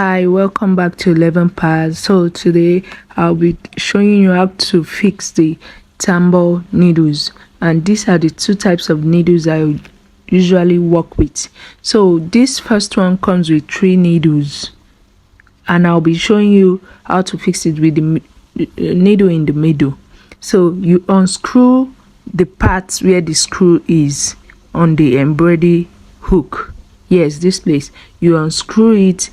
Hi, welcome back to 11 Pairs. So today I'll be showing you how to fix the Tambour needles, and these are the two types of needles I usually work with. So this first one comes with 3 needles, and I'll be showing you how to fix it with the needle in the middle. So you unscrew the part where the screw is on the embroidery hook. Yes, this place. You unscrew it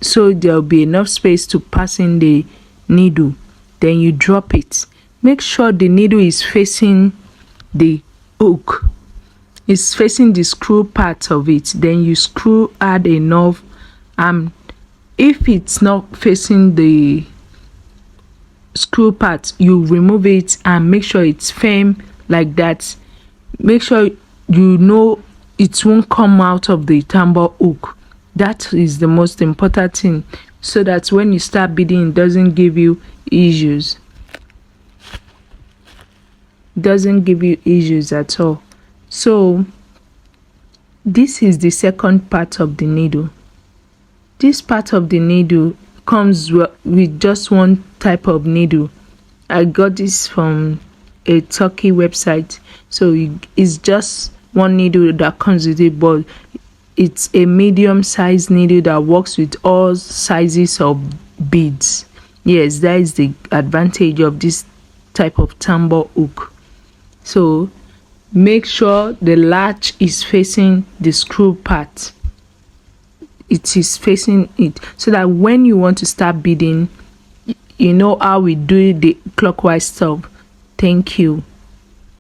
so there'll be enough space to pass in the needle. Then you drop it. Make sure the needle is facing the hook, it's facing the screw part of it. Then you add enough. If it's not facing the screw part, you remove it and make sure it's firm like that. Make sure you know it won't come out of the tambour hook. That is the most important thing, so that when you start beading, it doesn't give you issues. At all. So this is the second part of the needle. This part of the needle comes with just one type of needle. I got this from a Turkey website, so it's just one needle that comes with it, but it's a medium-sized needle that works with all sizes of beads. Yes, that is the advantage of this type of tambour hook. So make sure the latch is facing the screw part. It is facing it, so that when you want to start beading, you know how we do the clockwise stuff. Thank you.